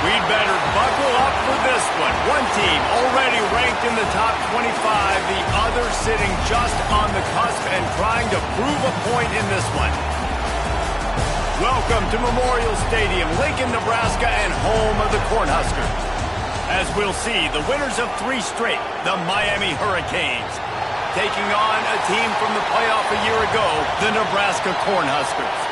We'd better buckle up for this one. One team already ranked in the top 25, the other sitting just on the cusp and trying to prove a point in this one. Welcome to Memorial Stadium, Lincoln, Nebraska, and home of the Cornhuskers. As we'll see, the winners of 3 straight, the Miami Hurricanes, taking on a team from the playoff a year ago, the Nebraska Cornhuskers.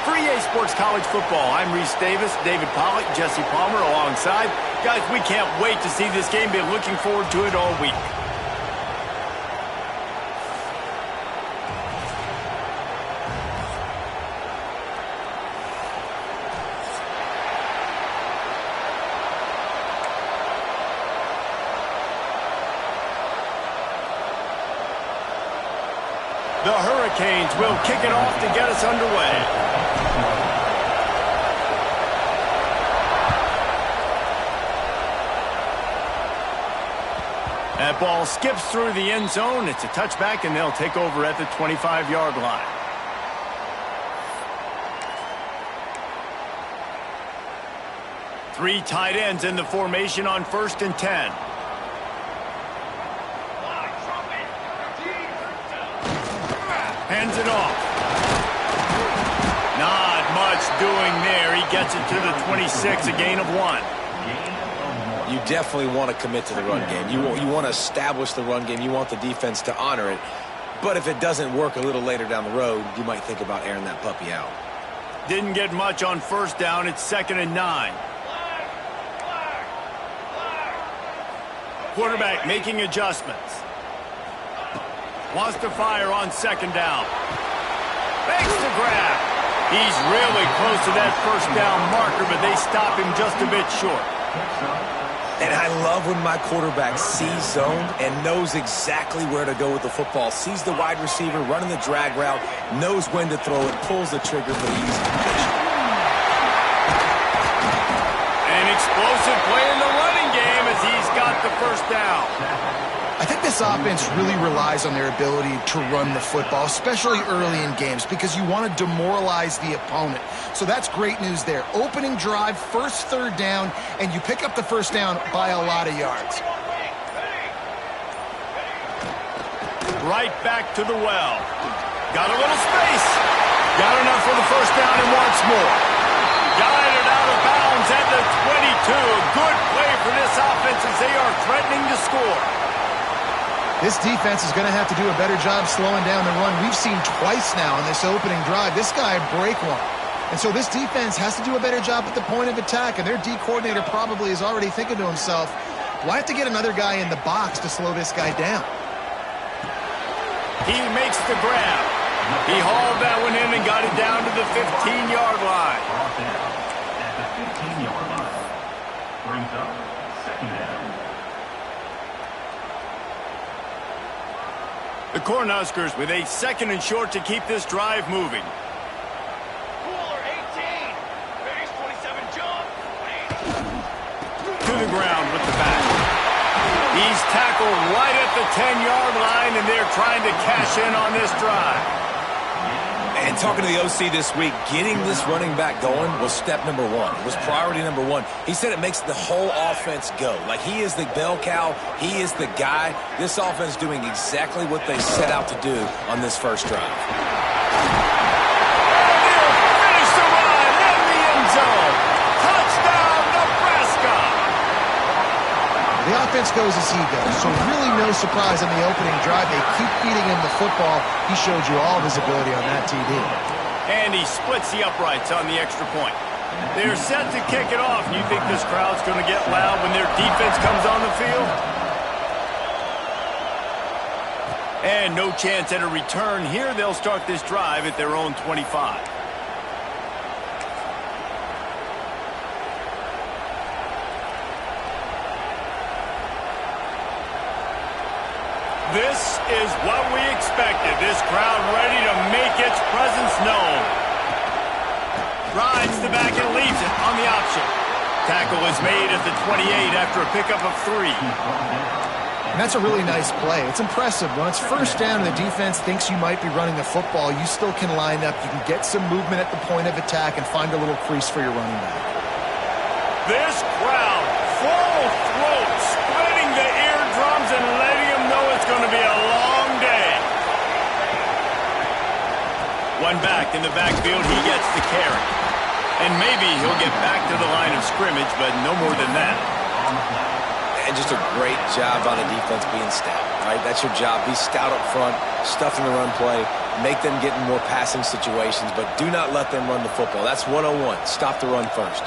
For EA Sports College Football, I'm Reese Davis, David Pollock, Jesse Palmer alongside. Guys, we can't wait to see this game. Been looking forward to it all week. The Hurricanes will kick it off to get us underway. That ball skips through the end zone. It's a touchback, and they'll take over at the 25-yard line. Three tight ends in the formation on 1st and 10. Hands it off. Not much doing there. He gets it to the 26, a gain of 1. You definitely want to commit to the run game. You want to establish the run game. You want the defense to honor it. But if it doesn't work a little later down the road, you might think about airing that puppy out. Didn't get much on 1st down. It's 2nd and 9. Quarterback making adjustments. Wants to fire on 2nd down. Makes the grab. He's really close to that 1st down marker, but they stop him just a bit short. And I love when my quarterback sees zone and knows exactly where to go with the football. Sees the wide receiver running the drag route, knows when to throw it, pulls the trigger for the easy completion. An explosive play in the running game as he's got the 1st down. I think this offense really relies on their ability to run the football, especially early in games, because you want to demoralize the opponent. So that's great news there. Opening drive, 1st, 3rd down, and you pick up the 1st down by a lot of yards. Right back to the well. Got a little space. Got enough for the 1st down and wants more. Guided out of bounds at the 22. Good play for this offense as they are threatening to score. This defense is going to have to do a better job slowing down the run. We've seen twice now in this opening drive. This guy break one. And so this defense has to do a better job at the point of attack, and their D coordinator probably is already thinking to himself, well, I have to get another guy in the box to slow this guy down. He makes the grab. He hauled that one in and got it down to the 15-yard line. At the 15-yard line. Brings up 2nd down. The Cornhuskers with a 2nd and short to keep this drive moving. Cooler 18. Base 27 jump. To the ground with the back. He's tackled right at the 10-yard line, and they're trying to cash in on this drive. And talking to the OC this week, getting this running back going was step number 1. It was priority number 1. He said it makes the whole offense go. Like, he is the bell cow. He is the guy. This offense doing exactly what they set out to do on this 1st drive. Finish the run in the end zone. Touchdown, Nebraska. The offense goes as he goes, so really no surprise in the opening drive. They keep feeding him the football. He showed you all of his ability on that TD. And he splits the uprights on the extra point. They're set to kick it off. You think this crowd's going to get loud when their defense comes on the field? And no chance at a return here. They'll start this drive at their own 25. This is what we expected. This crowd ready to make its presence known. Tackle is made at the 28 after a pickup of 3. And that's a really nice play. It's impressive. When it's first down and the defense thinks you might be running the football, you still can line up. You can get some movement at the point of attack and find a little crease for your running back. This crowd, full throat, splitting the eardrums and letting them know it's going to be a long day. One back in the backfield, he gets the carry. And maybe he'll get back to the line of scrimmage, but no more than that. And just a great job on the defense being stout, right? That's your job. Be stout up front, stuff in the run play, make them get in more passing situations, but do not let them run the football. That's 101. Stop the run first.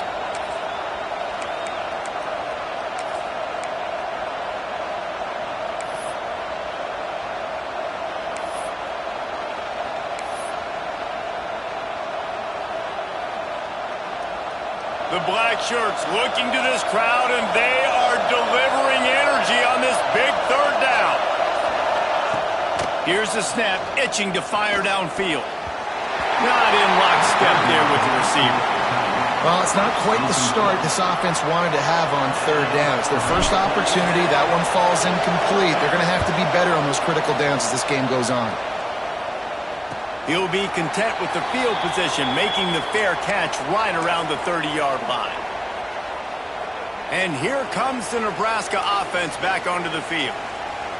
The black shirts looking to this crowd, and they are delivering energy on this big third down. Here's the snap, itching to fire downfield. Not in lockstep there with the receiver. Well, it's not quite the start this offense wanted to have on third down. It's their first opportunity. That one falls incomplete. They're going to have to be better on those critical downs as this game goes on. He'll be content with the field position, making the fair catch right around the 30-yard line. And here comes the Nebraska offense back onto the field.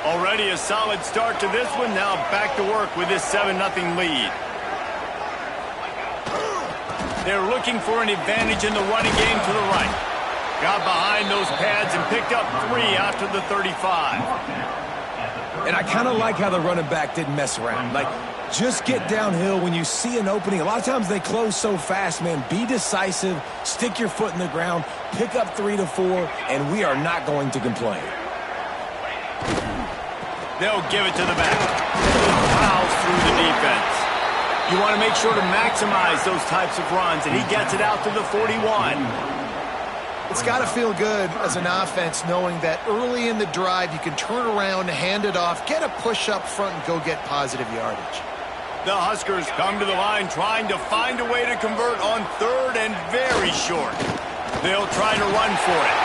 Already a solid start to this one. Now back to work with this 7-0 lead. They're looking for an advantage in the running game to the right. Got behind those pads and picked up 3 out to the 35. And I kind of like how the running back didn't mess around. Like, just get downhill when you see an opening. A lot of times they close so fast, man. Be decisive, stick your foot in the ground, pick up 3 to 4, and we are not going to complain. They'll give it to the back. Fouls through the defense. You want to make sure to maximize those types of runs, and he gets it out to the 41. It's got to feel good as an offense knowing that early in the drive you can turn around, hand it off, get a push up front, and go get positive yardage. The Huskers come to the line trying to find a way to convert on third and very short. They'll try to run for it.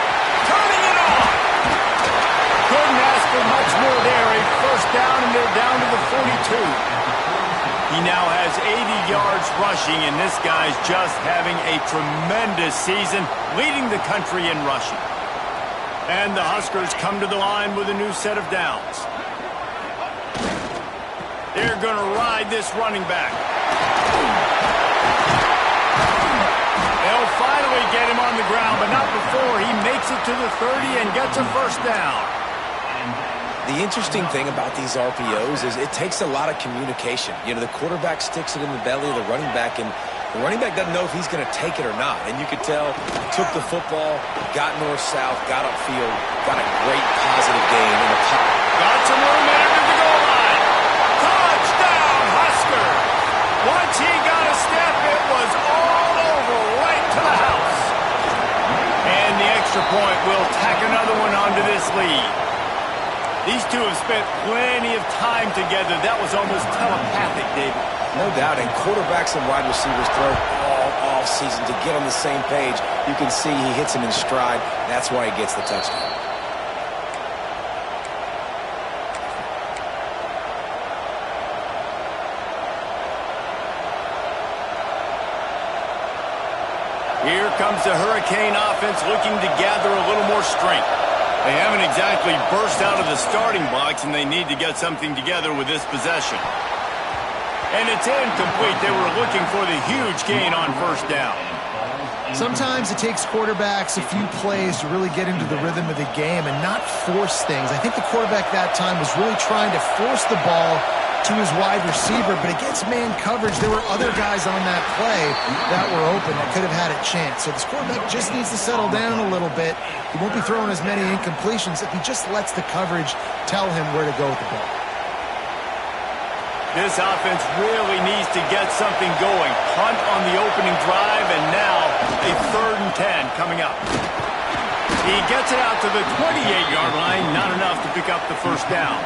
Turning it on! Couldn't ask for much more there. A first down, and they're down to the 42. He now has 80 yards rushing, and this guy's just having a tremendous season, leading the country in rushing. And the Huskers come to the line with a new set of downs. They're going to ride this running back. They'll finally get him on the ground, but not before he makes it to the 30 and gets a first down. The interesting thing about these RPOs is it takes a lot of communication. You know, the quarterback sticks it in the belly of the running back, and the running back doesn't know if he's going to take it or not. And you could tell, took the football, got north-south, got upfield, got a great positive gain in the pocket. Got some room after the goal line. Touchdown, Husker! Once he got a step, it was all over right to the house. And the extra point will tack another one onto this lead. These two have spent plenty of time together. That was almost telepathic, David. No doubt, and quarterbacks and wide receivers throw all off season to get on the same page. You can see he hits him in stride. That's why he gets the touchdown. Here comes the Hurricane offense looking to gather a little more strength. They haven't exactly burst out of the starting blocks, and they need to get something together with this possession. And it's incomplete. They were looking for the huge gain on first down. Sometimes it takes quarterbacks a few plays to really get into the rhythm of the game and not force things. I think the quarterback that time was really trying to force the ball to his wide receiver, but against man coverage, there were other guys on that play that were open that could have had a chance. So this quarterback just needs to settle down a little bit. He won't be throwing as many incompletions if he just lets the coverage tell him where to go with the ball. This offense really needs to get something going. Punt on the opening drive, and now a 3rd and 10 coming up. He gets it out to the 28-yard line, not enough to pick up the first down.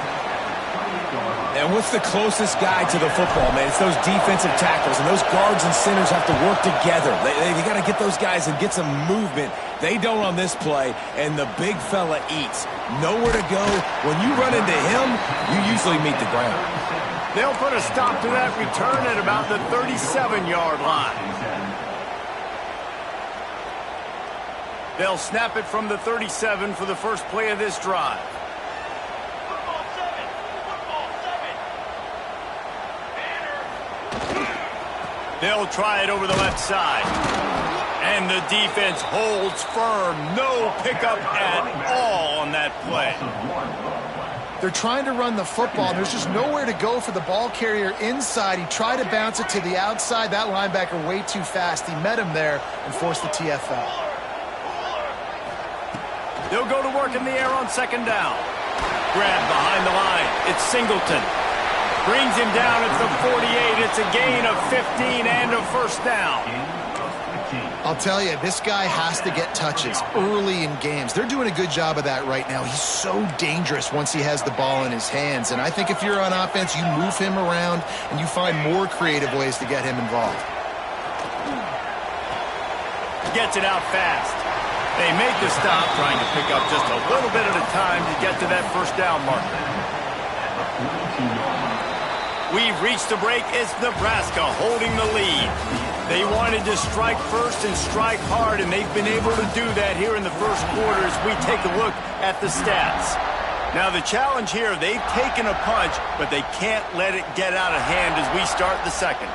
And what's the closest guy to the football, man? It's those defensive tackles, and those guards and centers have to work together. They got to get those guys and get some movement. They don't on this play, and the big fella eats. Nowhere to go. When you run into him, you usually meet the ground. They'll put a stop to that return at about the 37-yard line. They'll snap it from the 37 for the first play of this drive. Football 7. Football 7. Banner. They'll try it over the left side. And the defense holds firm. No pickup at all on that play. They're trying to run the football. There's just nowhere to go for the ball carrier inside. He tried to bounce it to the outside. That linebacker way too fast. He met him there and forced the TFL. They'll go to work in the air on second down. Grab behind the line. It's Singleton. Brings him down at the 48. It's a gain of 15 and a first down. I'll tell you, this guy has to get touches early in games. They're doing a good job of that right now. He's so dangerous once he has the ball in his hands. And I think if you're on offense, you move him around and you find more creative ways to get him involved. Gets it out fast. They make the stop, trying to pick up just a little bit at a time to get to that first down marker. We've reached the break. It's Nebraska holding the lead. They wanted to strike first and strike hard, and they've been able to do that here in the first quarter as we take a look at the stats. Now the challenge here, they've taken a punch, but they can't let it get out of hand as we start the second.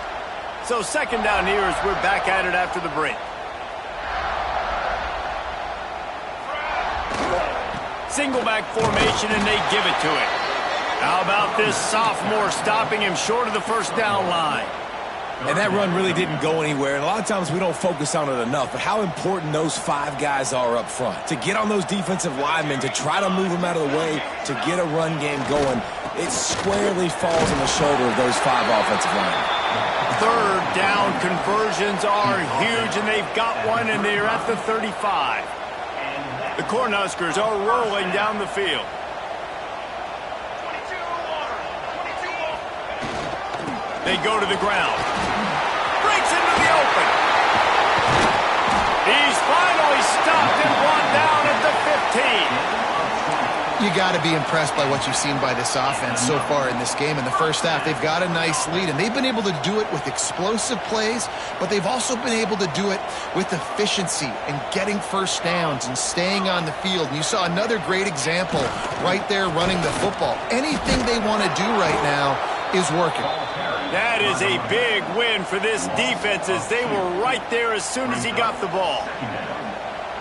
So second down here as we're back at it after the break. Single back formation, and they give it to him. How about this sophomore stopping him short of the first down line? And that run really didn't go anywhere, and a lot of times we don't focus on it enough, but how important those five guys are up front. To get on those defensive linemen, to try to move them out of the way, to get a run game going, it squarely falls on the shoulder of those five offensive linemen. Third down conversions are huge, and they've got one, and they're at the 35. The Cornhuskers are rolling down the field. 22 water. 22 water. They go to the ground. Breaks into the open. He's finally stopped and brought down at the 15. You got to be impressed by what you've seen by this offense so far in this game. In the first half, they've got a nice lead, and they've been able to do it with explosive plays, but they've also been able to do it with efficiency and getting first downs and staying on the field. And you saw another great example right there running the football. Anything they want to do right now is working. That is a big win for this defense as they were right there as soon as he got the ball.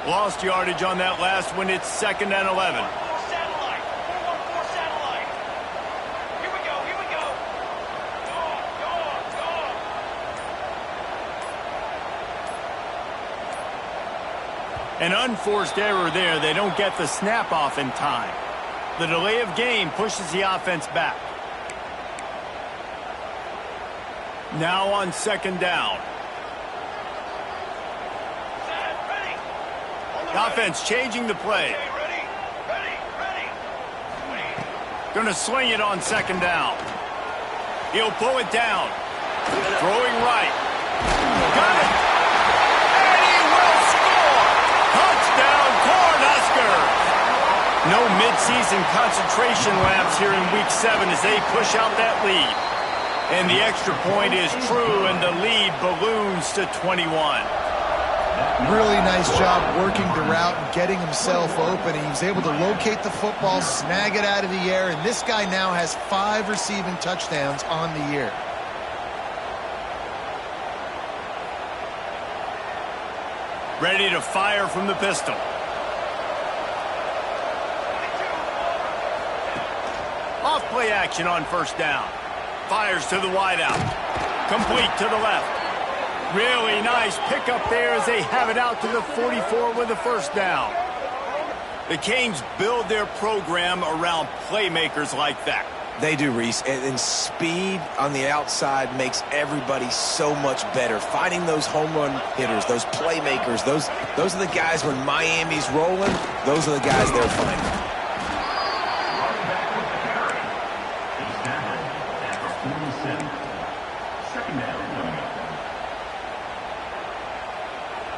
Lost yardage on that last one. It's 2nd and 11. Satellite. 414 satellite. Here we go. Here we go. Dog. An unforced error there. They don't get the snap off in time. The delay of game pushes the offense back. Now on 2nd down. Set. Ready. The offense changing the play. Okay, ready. Ready. Ready. Ready. Going to sling it on 2nd down. He'll pull it down. Throwing right. Got it. And he will score. Touchdown, Cornhuskers. No midseason concentration lapse here in Week 7 as they push out that lead. And the extra point is true, and the lead balloons to 21. Really nice job working the route and getting himself open. He was able to locate the football, snag it out of the air, and this guy now has 5 receiving touchdowns on the year. Ready to fire from the pistol. Off play action on 1st down. Fires to the wideout. Complete to the left. Really nice pickup there as they have it out to the 44 with a 1st down. The Canes build their program around playmakers like that. They do, Reese, and speed on the outside makes everybody so much better. Finding those home run hitters, those playmakers, those are the guys when Miami's rolling, those are the guys they're finding.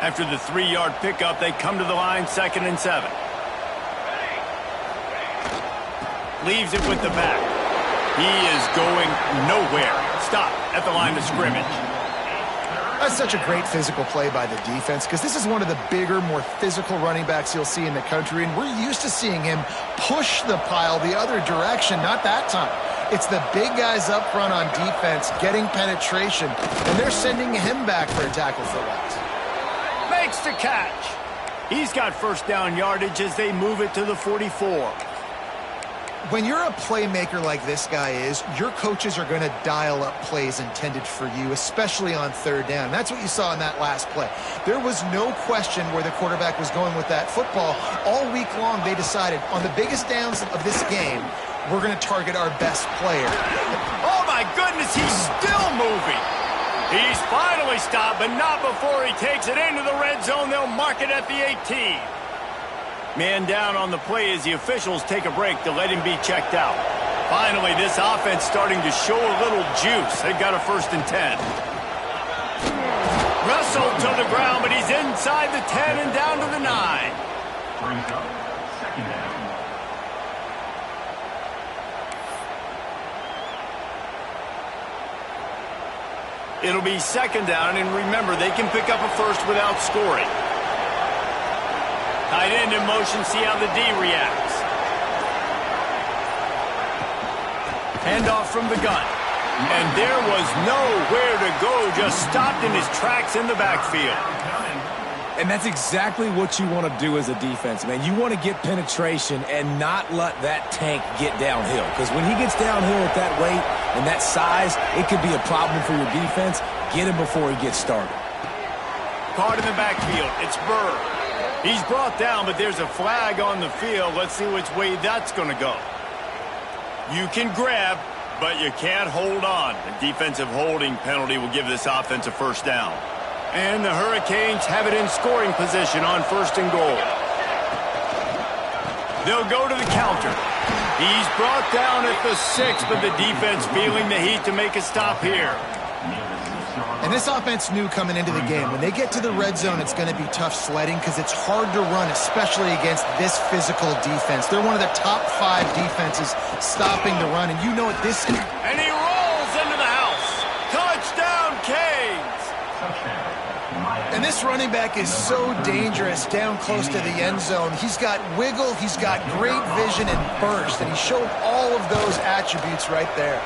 After the 3-yard pickup, they come to the line, 2nd and 7. Leaves it with the back. He is going nowhere. Stop at the line of scrimmage. That's such a great physical play by the defense because this is one of the bigger, more physical running backs you'll see in the country, and we're used to seeing him push the pile the other direction. Not that time. It's the big guys up front on defense getting penetration, and they're sending him back for a tackle for loss. Makes the catch. He's got first down yardage as they move it to the 44. When you're a playmaker like this guy is, your coaches are going to dial up plays intended for you, especially on 3rd down. That's what you saw in that last play. There was no question where the quarterback was going with that football. All week long, they decided on the biggest downs of this game, we're going to target our best player. Oh, my goodness, he's still moving. He's finally stopped, but not before he takes it into the red zone. They'll mark it at the 18. Man down on the play as the officials take a break to let him be checked out. Finally, this offense starting to show a little juice. They've got a 1st and 10. Wrestled to the ground, but he's inside the 10 and down to the 9. Brings up 2nd down. It'll be 2nd down, and remember, they can pick up a first without scoring. Tight end in motion, see how the D reacts. Handoff from the gun. And there was nowhere to go, just stopped in his tracks in the backfield. And that's exactly what you want to do as a defense, man. You want to get penetration and not let that tank get downhill. Because when he gets downhill at that weight and that size, it could be a problem for your defense. Get him before he gets started. Caught in the backfield. It's Burr. He's brought down, but there's a flag on the field. Let's see which way that's going to go. You can grab, but you can't hold on. A defensive holding penalty will give this offense a 1st down. And the Hurricanes have it in scoring position on 1st and goal. They'll go to the counter. He's brought down at the 6, but the defense feeling the heat to make a stop here. And this offense knew coming into the game, when they get to the red zone, it's going to be tough sledding because it's hard to run, especially against this physical defense. They're one of the top 5 defenses stopping the run, and you know what this is. And he rolls into the house. Touchdown, Canes! And this running back is so dangerous down close to the end zone. He's got wiggle, he's got great vision and burst, and he showed all of those attributes right there.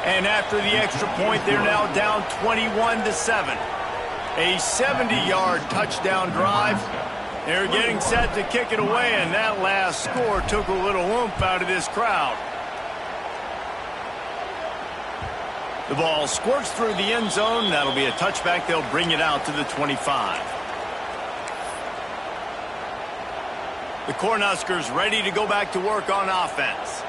And after the extra point, they're now down 21-7. A 70-yard touchdown drive. They're getting set to kick it away, and that last score took a little oomph out of this crowd. The ball squirts through the end zone. That'll be a touchback. They'll bring it out to the 25. The Cornhuskers ready to go back to work on offense.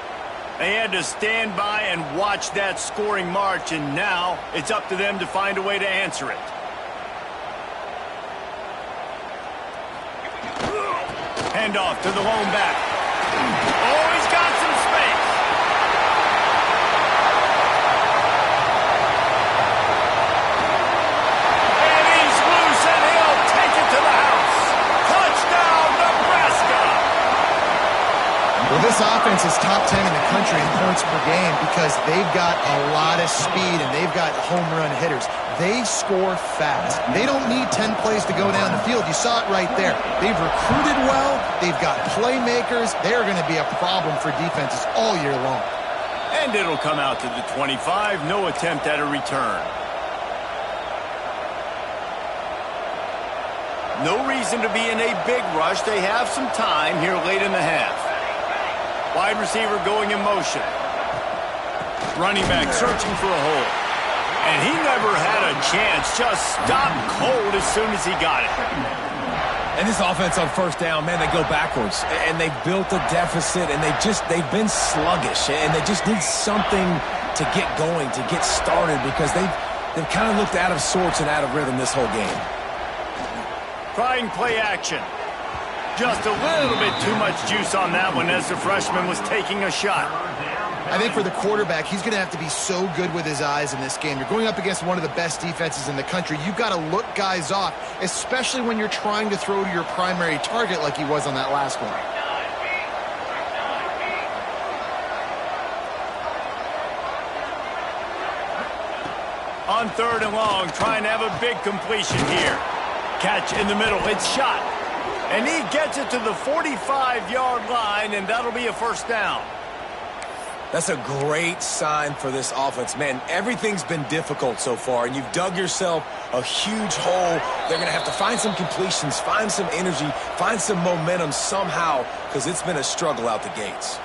They had to stand by and watch that scoring march, and now it's up to them to find a way to answer it. Handoff to the lone back. Oh, he's got some space. And he's loose, and he'll take it to the house. Touchdown, Nebraska! Well, this offense is top 10 in the country in points per game because they've got a lot of speed and they've got home run hitters. They score fast. They don't need 10 plays to go down the field. You saw it right there. They've recruited well. They've got playmakers. They're going to be a problem for defenses all year long. And it'll come out to the 25. No attempt at a return. No reason to be in a big rush. They have some time here late in the half. Wide receiver going in motion. Running back searching for a hole. And he never had a chance. Just stopped cold as soon as he got it. And this offense on 1st down, man, they go backwards. And they've built a deficit, and they've been sluggish. And they just need something to get going, to get started, because they've kind of looked out of sorts and out of rhythm this whole game. Trying play action. Just a little bit too much juice on that one as the freshman was taking a shot. I think for the quarterback, he's going to have to be so good with his eyes in this game. You're going up against one of the best defenses in the country. You've got to look guys off, especially when you're trying to throw to your primary target like he was on that last one. On 3rd and long, trying to have a big completion here. Catch in the middle, it's shot. And he gets it to the 45-yard line, and that'll be a first down. That's a great sign for this offense. Man, everything's been difficult so far, and you've dug yourself a huge hole. They're going to have to find some completions, find some energy, find some momentum somehow, because it's been a struggle out the gates.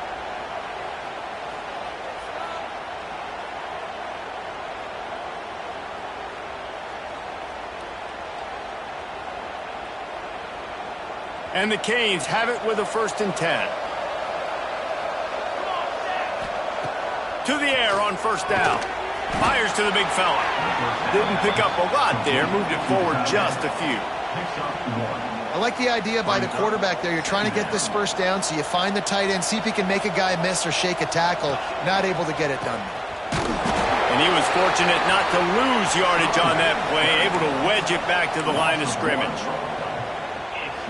And the Canes have it with a 1st and 10. To the air on 1st down. Fires to the big fella. Didn't pick up a lot there. Moved it forward just a few. I like the idea by the quarterback there. You're trying to get this 1st down, so you find the tight end, see if he can make a guy miss or shake a tackle. Not able to get it done. And he was fortunate not to lose yardage on that play. Able to wedge it back to the line of scrimmage.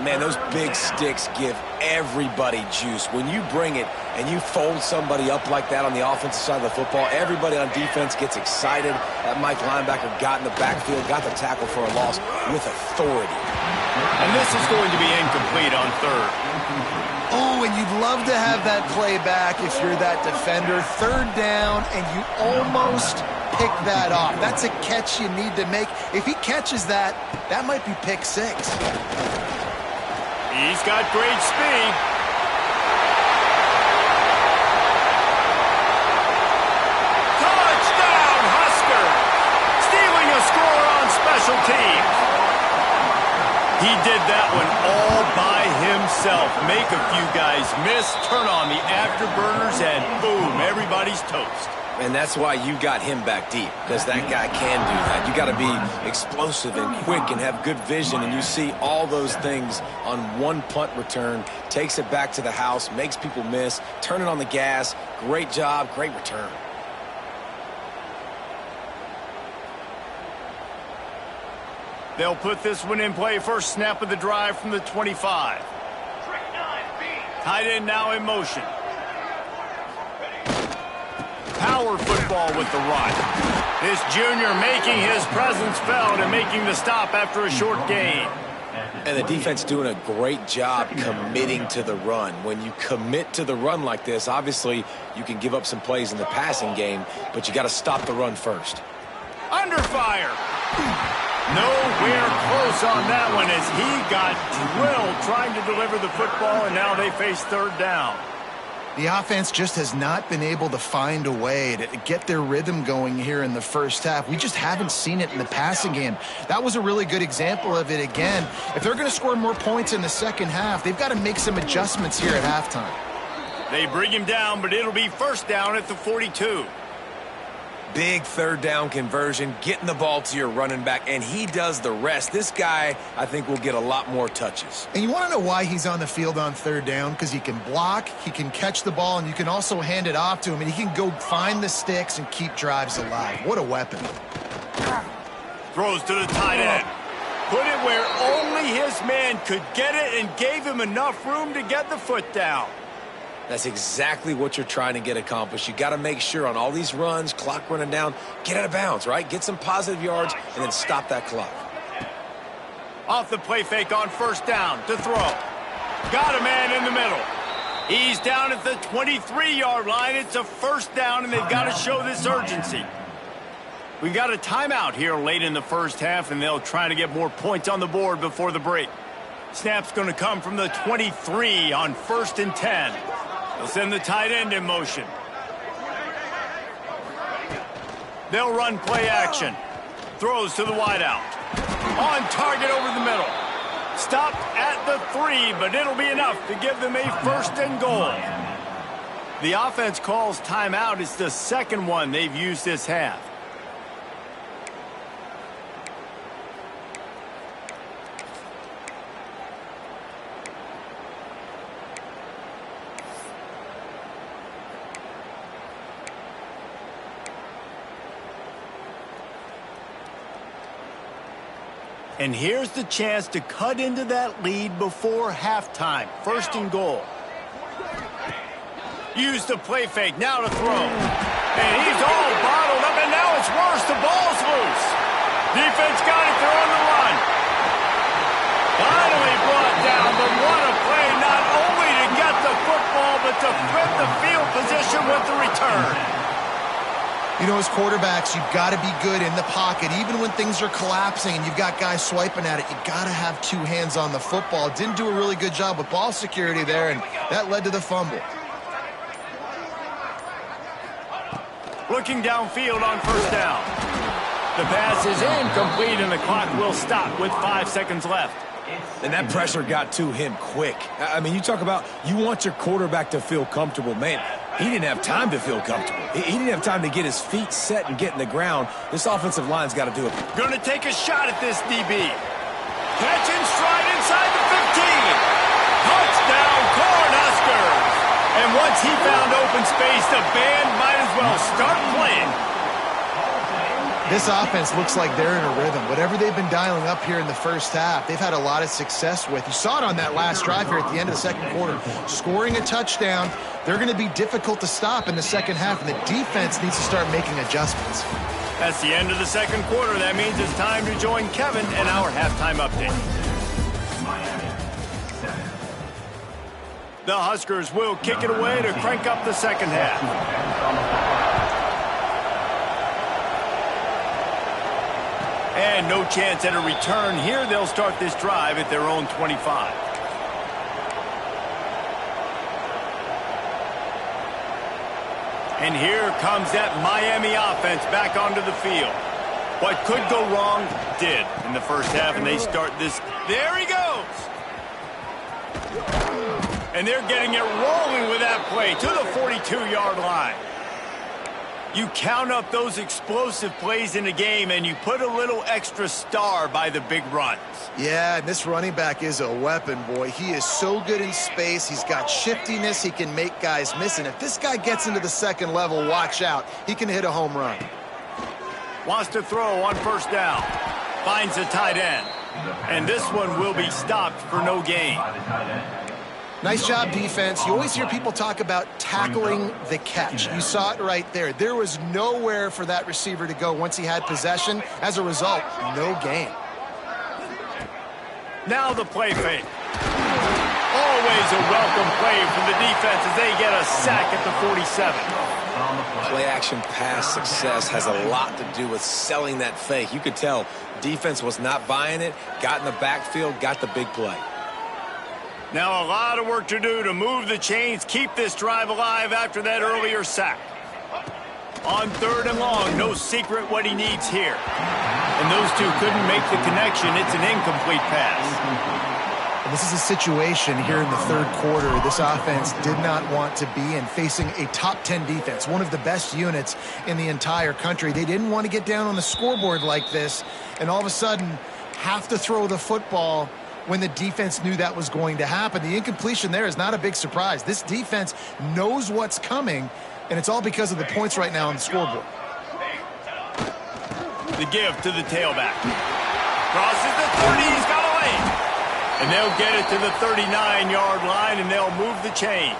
Man, those big sticks give everybody juice. When you bring it and you fold somebody up like that on the offensive side of the football, everybody on defense gets excited. That Mike linebacker got in the backfield, got the tackle for a loss with authority. And this is going to be incomplete on 3rd. Oh, and you'd love to have that play back if you're that defender. 3rd down, and you almost pick that off. That's a catch you need to make. If he catches that, that might be pick 6. He's got great speed. Touchdown, Husker! Stealing a score on special teams. He did that one all by himself. Make a few guys miss, turn on the afterburners, and boom, everybody's toast. And that's why you got him back deep, because that guy can do that. You got to be explosive and quick and have good vision, and you see all those things on one punt return. Takes it back to the house, makes people miss, turning on the gas. Great job, great return. They'll put this one in play. First snap of the drive from the 25. Tight end now in motion. Power football with the run. This junior making his presence felt and making the stop after a short gain. And the defense doing a great job committing to the run. When you commit to the run like this, obviously you can give up some plays in the passing game, but you got to stop the run first. Under fire. Nowhere close on that one as he got drilled trying to deliver the football, and now they face 3rd down. The offense just has not been able to find a way to get their rhythm going here in the first half. We just haven't seen it in the passing game. That was a really good example of it again. If they're going to score more points in the second half, they've got to make some adjustments here at halftime. They bring him down, but it'll be 1st down at the 42. Big 3rd down conversion, getting the ball to your running back, and he does the rest. This guy, I think, will get a lot more touches. And you want to know why he's on the field on 3rd down? Because he can block, he can catch the ball, and you can also hand it off to him, and he can go find the sticks and keep drives alive. What a weapon. Throws to the tight end. Put it where only his man could get it and gave him enough room to get the foot down. That's exactly what you're trying to get accomplished. You got to make sure on all these runs, clock running down, get out of bounds, right? Get some positive yards and then stop that clock. Off the play fake on 1st down to throw. Got a man in the middle. He's down at the 23-yard line. It's a 1st down, and they've got to show this urgency. We got a timeout here late in the first half, and they'll try to get more points on the board before the break. Snap's going to come from the 23 on 1st and 10. They'll send the tight end in motion. They'll run play action. Throws to the wideout. On target over the middle. Stopped at the 3, but it'll be enough to give them a 1st and goal. The offense calls timeout. It's the 2nd one they've used this half. And here's the chance to cut into that lead before halftime. First and goal. Use the play fake, now to throw. And he's all bottled up, and now it's worse. The ball's loose. Defense got it, they're on the run. Finally brought down, but what a play, not only to get the football, but to flip the field position with the return. You know, as quarterbacks, you've got to be good in the pocket. Even when things are collapsing and you've got guys swiping at it, you've got to have two hands on the football. Didn't do a really good job with ball security there, and that led to the fumble. Looking downfield on first down. The pass is incomplete, and the clock will stop with 5 seconds left. And that pressure got to him quick. I mean, you talk about you want your quarterback to feel comfortable. Man, he didn't have time to feel comfortable. He didn't have time to get his feet set and get in the ground. This offensive line's got to do it. Going to take a shot at this DB. Catch and stride inside the 15. Touchdown, Cornhuskers. And once he found open space, the band might as well start playing. This offense looks like they're in a rhythm. Whatever they've been dialing up here in the first half, they've had a lot of success with. You saw it on that last drive here at the end of the second quarter. Scoring a touchdown, they're going to be difficult to stop in the second half, and the defense needs to start making adjustments. That's the end of the second quarter. That means it's time to join Kevin and our halftime update. The Huskers will kick it away to crank up the second half. And no chance at a return here. They'll start this drive at their own 25. And here comes that Miami offense back onto the field. What could go wrong did in the first half, and they start this. There he goes. And they're getting it rolling with that play to the 42-yard line. You count up those explosive plays in a game, and you put a little extra star by the big runs. Yeah, and this running back is a weapon, boy. He is so good in space. He's got shiftiness. He can make guys miss. And if this guy gets into the second level, watch out. He can hit a home run. Wants to throw on first down. Finds a tight end. And this one will be stopped for no gain. Nice job, defense. You always hear people talk about tackling the catch. You saw it right there. There was nowhere for that receiver to go once he had possession. As a result, no gain. Now the play fake. Always a welcome play from the defense as they get a sack at the 47. Play-action pass success has a lot to do with selling that fake. You could tell defense was not buying it, got in the backfield, got the big play. Now a lot of work to do to move the chains, keep this drive alive after that earlier sack. On third and long, no secret what he needs here. And those two couldn't make the connection. It's an incomplete pass. And this is a situation here in the third quarter this offense did not want to be in, facing a top 10 defense, one of the best units in the entire country. They didn't want to get down on the scoreboard like this, and all of a sudden have to throw the football when the defense knew that was going to happen. The incompletion there is not a big surprise. This defense knows what's coming, and it's all because of the points right now on the scoreboard. The give to the tailback. Crosses the 30, he's got a lane. And they'll get it to the 39-yard line, and they'll move the chains.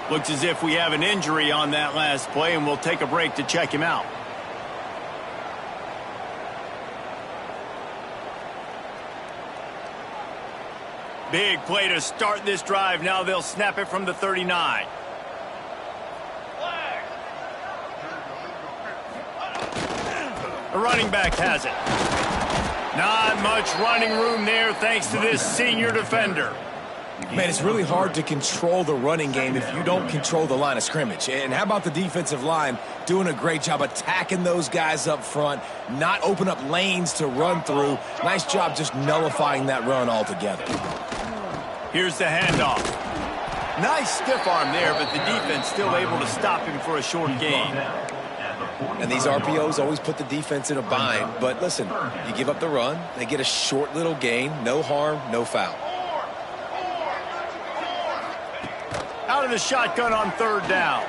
Looks as if we have an injury on that last play, and we'll take a break to check him out. Big play to start this drive. Now they'll snap it from the 39. The running back has it. Not much running room there thanks to this senior defender. Man, it's really hard to control the running game if you don't control the line of scrimmage. And how about the defensive line doing a great job attacking those guys up front, not open up lanes to run through. Nice job just nullifying that run altogether. Here's the handoff. Nice stiff arm there, but the defense still able to stop him for a short gain. And these RPOs always put the defense in a bind. But listen, you give up the run, they get a short little gain, no harm, no foul. Out of the shotgun on third down.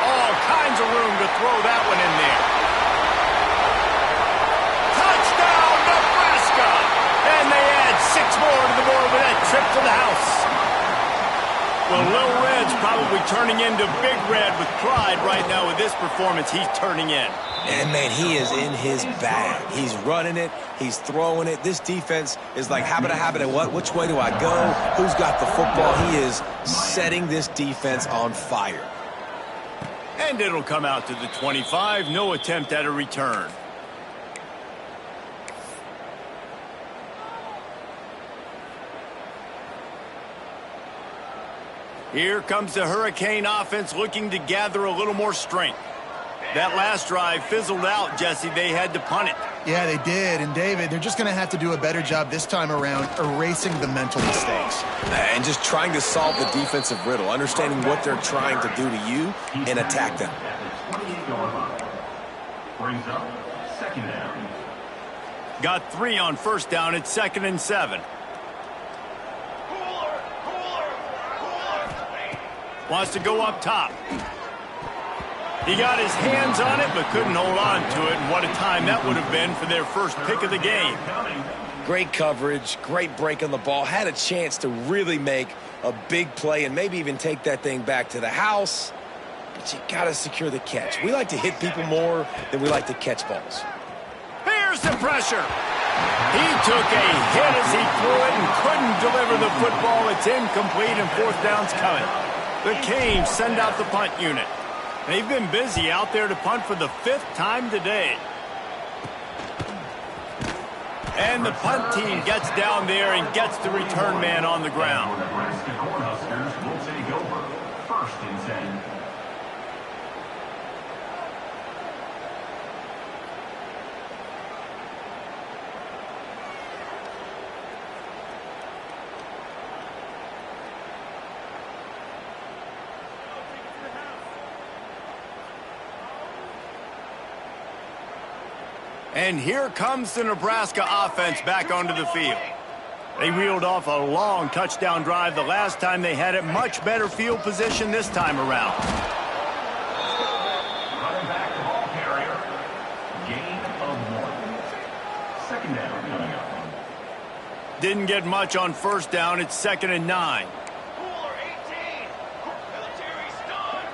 All kinds of room to throw that one in there. for the house. Well, Little Red's probably turning into Big Red with pride right now with this performance he's turning in. And, man, he is in his bag. He's running it. He's throwing it. This defense is like, habit, what? Which way do I go? Who's got the football? He is setting this defense on fire. And it'll come out to the 25. No attempt at a return. Here comes the Hurricane offense looking to gather a little more strength. That last drive fizzled out, Jesse. They had to punt it. Yeah, they did. And, David, they're just going to have to do a better job this time around erasing the mental mistakes. And just trying to solve the defensive riddle, understanding what they're trying to do to you and attack them. Brings up second down. Got 3 on first down. It's 2nd and 7. Wants to go up top. He got his hands on it, but couldn't hold on to it. And what a time that would have been for their first pick of the game. Great coverage, great break on the ball. Had a chance to really make a big play and maybe even take that thing back to the house. But you got to secure the catch. We like to hit people more than we like to catch balls. Here's the pressure. He took a hit as he threw it and couldn't deliver the football. It's incomplete and 4th down's coming. The Canes send out the punt unit. They've been busy out there to punt for the 5th time today. And the punt team gets down there and gets the return man on the ground. Nebraska Cornhuskers will take over. 1st and 10. And here comes the Nebraska offense back onto the field. They reeled off a long touchdown drive the last time they had it. Much better field position this time around. Running back the ball carrier. Gain of 1. Second down coming up. Didn't get much on first down. It's 2nd and 9. Cooler 18. Military's done.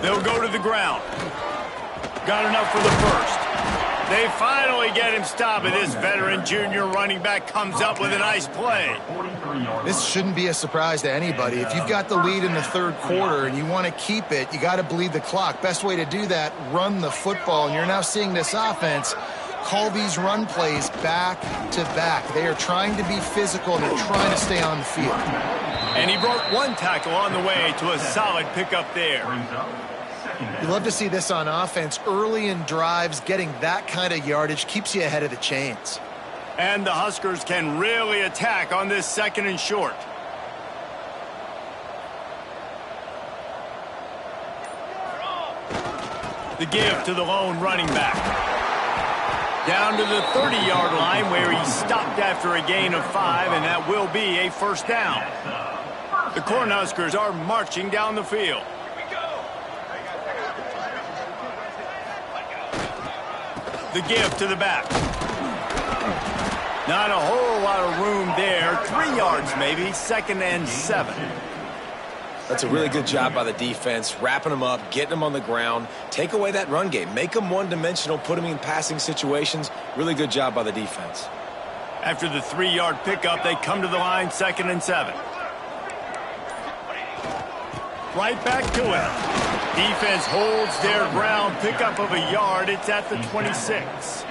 They'll go to the ground. Got enough for the first. They finally get him stopped, and this veteran junior running back comes up with a nice play. This shouldn't be a surprise to anybody. If you've got the lead in the 3rd quarter and you want to keep it, you got to bleed the clock. Best way to do that, run the football. And you're now seeing this offense call these run plays back to back. They are trying to be physical. They're trying to stay on the field. And he broke 1 tackle on the way to a solid pickup there. You love to see this on offense. Early in drives, getting that kind of yardage keeps you ahead of the chains. And the Huskers can really attack on this 2nd and short. The give to the lone running back. Down to the 30-yard line where he stopped after a gain of 5, and that will be a 1st down. The Cornhuskers are marching down the field. The give to the back. Not a whole lot of room there. 3 yards maybe. 2nd and 7. That's a really good job by the defense, wrapping them up, getting them on the ground. Take away that run game. Make them one-dimensional, put them in passing situations. Really good job by the defense. After the 3-yard pickup, they come to the line, 2nd and 7. Right back to it. Defense holds their ground. Pickup of a yard. It's at the 26.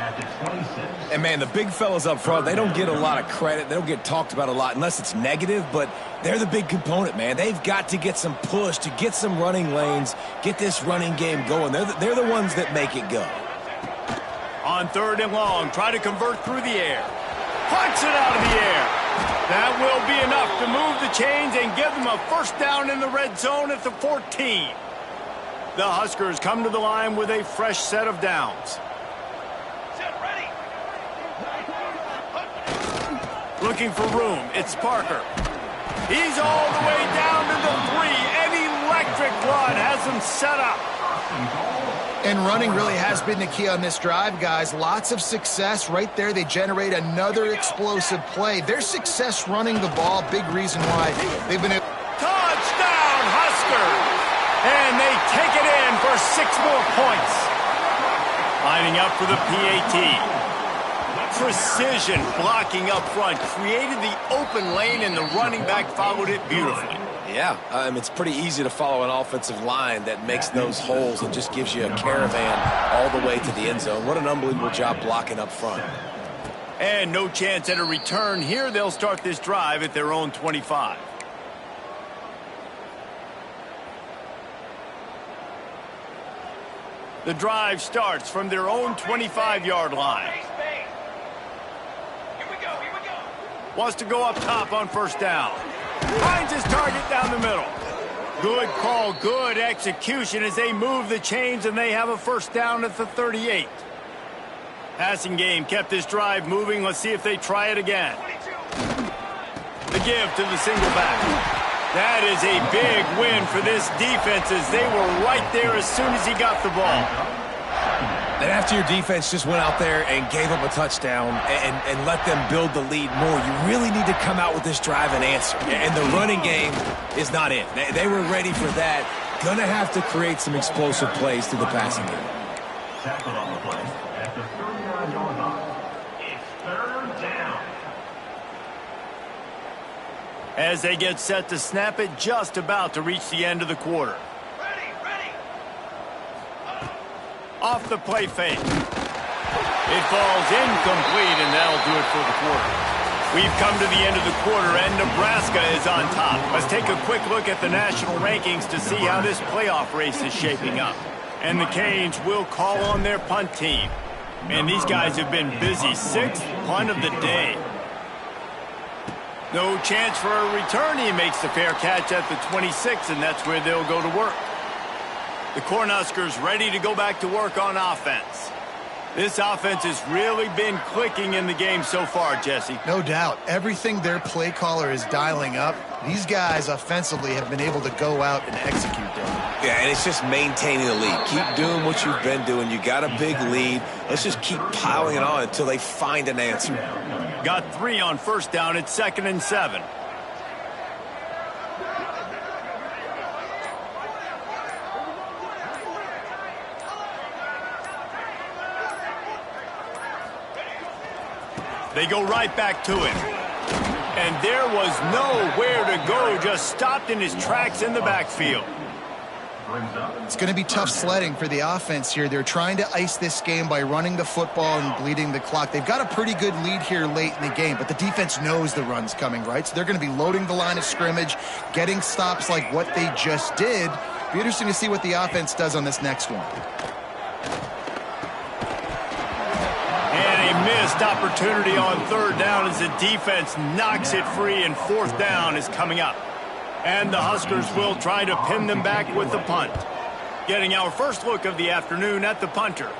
And, man, the big fellas up front, they don't get a lot of credit. They don't get talked about a lot unless it's negative, but they're the big component, man. They've got to get some push, to get some running lanes, get this running game going. They're the ones that make it go. On 3rd and long, try to convert through the air. Punts it out of the air. That will be enough to move the chains and give them a 1st down in the red zone at the 14. The Huskers come to the line with a fresh set of downs. Set ready. Looking for room. It's Parker. He's all the way down to the 3. An electric run has him set up. And running really has been the key on this drive, guys. Lots of success right there. They generate another explosive play. Their success running the ball, big reason why they've been able. Touchdown, Huskers! And they take it in for 6 more points. Lining up for the PAT. Precision blocking up front. Created the open lane, and the running back followed it beautifully. Yeah, it's pretty easy to follow an offensive line that makes those holes and just gives you a caravan all the way to the end zone. What an unbelievable job blocking up front. And no chance at a return here. They'll start this drive at their own 25. The drive starts from their own 25-yard line. Here we go. Wants to go up top on first down. Finds his target down the middle. Good call, good execution as they move the chains, and they have a first down at the 38. Passing game kept this drive moving. Let's see if they try it again. 22. The give to the single back. That is a big win for this defense as they were right there as soon as he got the ball. And after your defense just went out there and gave up a touchdown and let them build the lead more, you really need to come out with this drive and answer. And the running game is not it. They were ready for that. Gonna have to create some explosive plays through the passing game. Tackled on the play at the 39-yard line. It's third down. As they get set to snap it, just about to reach the end of the quarter. Ready. Off the play fake. It falls incomplete, and that'll do it for the quarter. We've come to the end of the quarter, and Nebraska is on top. Let's take a quick look at the national rankings to see how this playoff race is shaping up. And the Canes will call on their punt team. And these guys have been busy. 6th punt of the day. No chance for a return. He makes the fair catch at the 26, and that's where they'll go to work. The Cornhuskers ready to go back to work on offense. This offense has really been clicking in the game so far, Jesse. No doubt. Everything their play caller is dialing up, these guys offensively have been able to go out and execute them. Yeah, and it's just maintaining the lead. Keep doing what you've been doing. You got a big lead. Let's just keep piling it on until they find an answer. Got 3 on first down. It's 2nd and 7. They go right back to him. And there was nowhere to go, just stopped in his tracks in the backfield. It's going to be tough sledding for the offense here. They're trying to ice this game by running the football and bleeding the clock. They've got a pretty good lead here late in the game, but the defense knows the run's coming, right? So they're going to be loading the line of scrimmage, getting stops like what they just did. It'll be interesting to see what the offense does on this next one. Missed opportunity on 3rd down as the defense knocks it free, and 4th down is coming up. And the Huskers will try to pin them back with the punt. Getting our first look of the afternoon at the punter.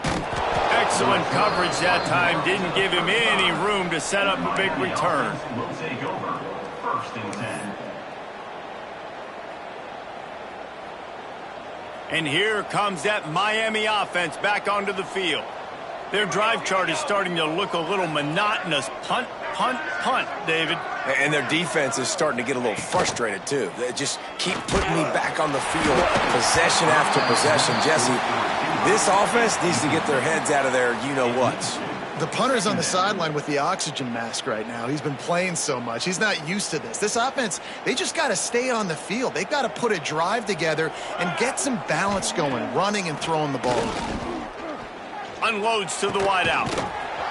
Excellent coverage that time. Didn't give him any room to set up a big return. Will take over. 1st and 10. And here comes that Miami offense back onto the field. Their drive chart is starting to look a little monotonous. Punt, punt, punt, David. And their defense is starting to get a little frustrated, too. They just keep putting me back on the field, possession after possession. Jesse, this offense needs to get their heads out of their you-know-whats. The punter's on the sideline with the oxygen mask right now. He's been playing so much. He's not used to this. This offense, they just got to stay on the field. They've got to put a drive together and get some balance going, running and throwing the ball. Unloads to the wideout.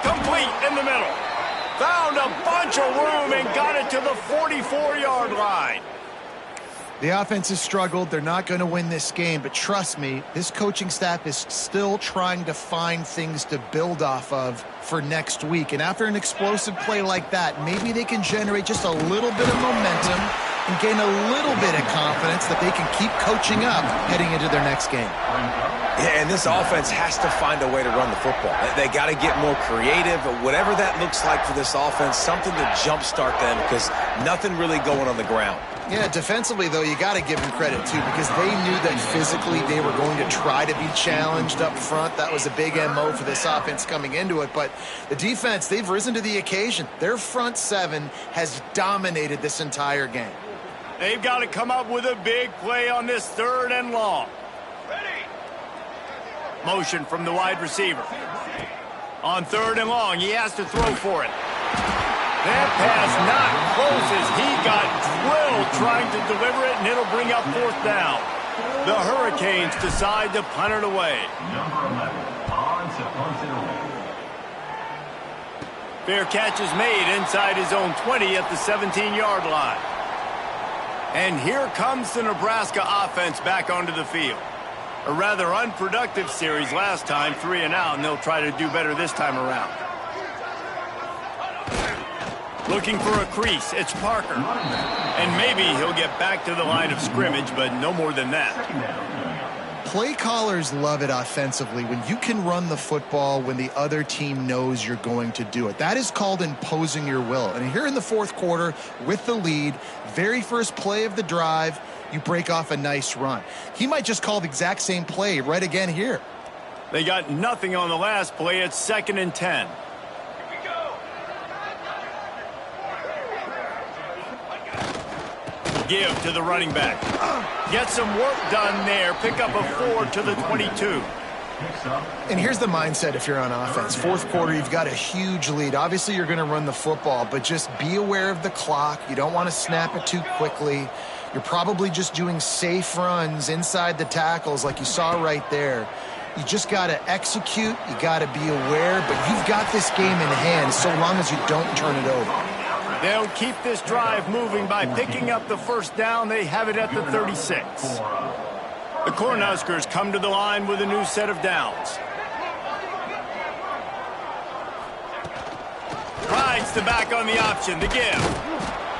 Complete in the middle. Found a bunch of room and got it to the 44-yard line. The offense has struggled. They're not going to win this game, but trust me, this coaching staff is still trying to find things to build off of for next week. And after an explosive play like that, maybe they can generate just a little bit of momentum and gain a little bit of confidence that they can keep coaching up heading into their next game. Yeah, and this offense has to find a way to run the football. They got to get more creative, whatever that looks like for this offense, something to jumpstart them because nothing really going on the ground. Yeah, defensively, though, you got to give them credit, too, because they knew that physically they were going to try to be challenged up front. That was a big MO for this offense coming into it. But the defense, they've risen to the occasion. Their front seven has dominated this entire game. They've got to come up with a big play on this 3rd and long. Ready. Motion from the wide receiver. On 3rd and long, he has to throw for it. That pass not close as he got drilled trying to deliver it, and it'll bring up 4th down. The Hurricanes decide to punt it away. Number 11, on to punt it away. Fair catch is made inside his own 20 at the 17-yard line. And here comes the Nebraska offense back onto the field. A rather unproductive series last time, 3 and out, and they'll try to do better this time around. Looking for a crease, it's Parker. And maybe he'll get back to the line of scrimmage, but no more than that. Play callers love it offensively when you can run the football when the other team knows you're going to do it. That is called imposing your will. And here in the 4th quarter with the lead, very first play of the drive, you break off a nice run. He might just call the exact same play right again here. They got nothing on the last play. It's 2nd and 10. Give to the running back. Get some work done there. Pick up a 4 to the 22. And here's the mindset if you're on offense. 4th quarter, you've got a huge lead. Obviously, you're going to run the football, but just be aware of the clock. You don't want to snap it too quickly. You're probably just doing safe runs inside the tackles like you saw right there. You just got to execute. You got to be aware, but you've got this game in hand so long as you don't turn it over. They'll keep this drive moving by picking up the 1st down. They have it at the 36. The Cornhuskers come to the line with a new set of downs. Rides the back on the option, the give.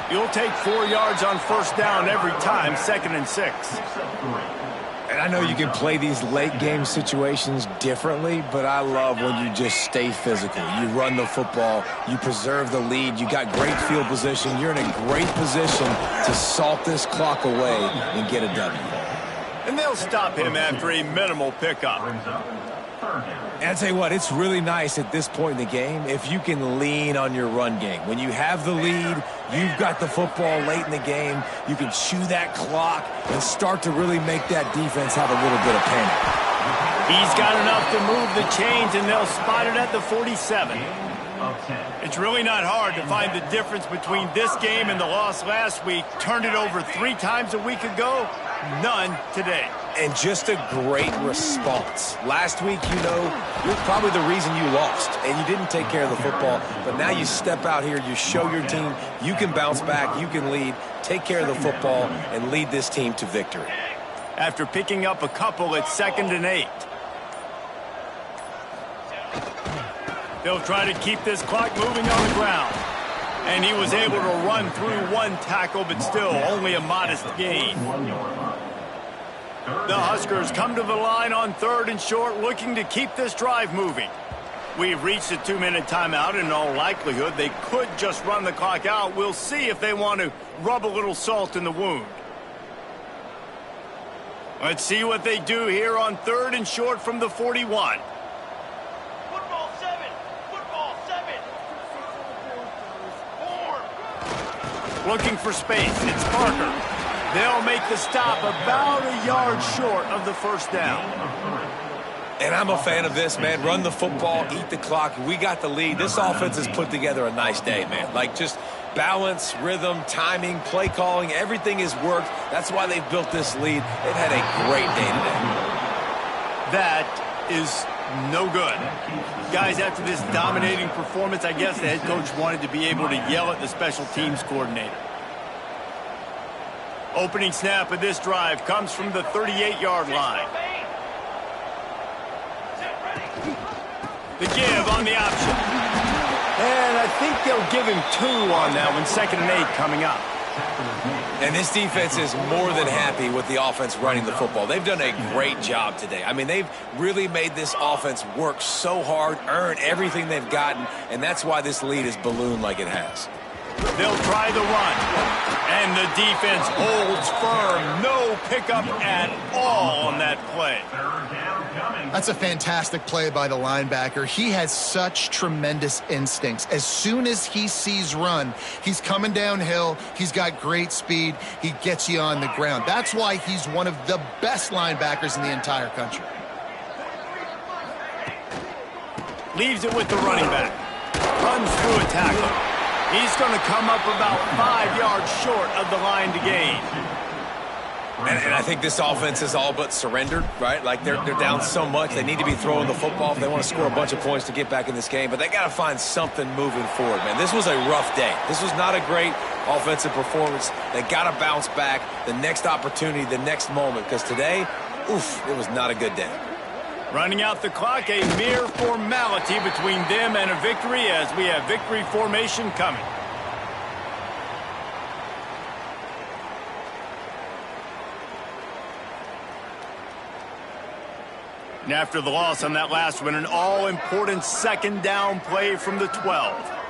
You'll take 4 yards on 1st down every time, 2nd and 6. And I know you can play these late game situations differently, but I love when you just stay physical. You run the football, you preserve the lead, you got great field position, you're in a great position to salt this clock away and get a W. And they'll stop him after a minimal pickup. And I tell you what, it's really nice at this point in the game if you can lean on your run game. When you have the lead, you've got the football late in the game, you can chew that clock and start to really make that defense have a little bit of panic. He's got enough to move the chains, and they'll spot it at the 47. It's really not hard to find the difference between this game and the loss last week. Turned it over 3 times a week ago, none today. And just a great response. Last week, you know, you're probably the reason you lost, and you didn't take care of the football. But now you step out here, you show your team you can bounce back, you can lead, take care of the football, and lead this team to victory. After picking up a couple, it's 2nd and 8. They'll try to keep this clock moving on the ground. And he was able to run through 1 tackle, but still only a modest gain. The Huskers come to the line on 3rd and short, looking to keep this drive moving. We've reached a 2-minute timeout. In all likelihood, they could just run the clock out. We'll see if they want to rub a little salt in the wound. Let's see what they do here on 3rd and short from the 41. Football 7. Football 7. Form. Looking for space. It's Parker. They'll make the stop about a yard short of the 1st down. And I'm a fan of this, man. Run the football, eat the clock. We got the lead. This offense has put together a nice day, man. Like just balance, rhythm, timing, play calling, everything has worked. That's why they've built this lead. They've had a great day today. That is no good. Guys, after this dominating performance, I guess the head coach wanted to be able to yell at the special teams coordinator. Opening snap of this drive comes from the 38-yard line. The give on the option. And I think they'll give him 2 on that one. 2nd and 8 coming up. And this defense is more than happy with the offense running the football. They've done a great job today. I mean, they've really made this offense work so hard, earn everything they've gotten, and that's why this lead is ballooned like it has. They'll try the run. And the defense holds firm. No pickup at all on that play. Third down coming. That's a fantastic play by the linebacker. He has such tremendous instincts. As soon as he sees run, he's coming downhill. He's got great speed. He gets you on the ground. That's why he's one of the best linebackers in the entire country. Leaves it with the running back. Runs through a tackle. He's going to come up about 5 yards short of the line to gain. And I think this offense is all but surrendered, right? Like they're down so much. They need to be throwing the football if they want to score a bunch of points to get back in this game. But they got to find something moving forward, man. This was a rough day. This was not a great offensive performance. They got to bounce back the next opportunity, the next moment. Because today, oof, it was not a good day. Running out the clock, a mere formality between them and a victory as we have victory formation coming. And after the loss on that last one, an all-important second down play from the 12.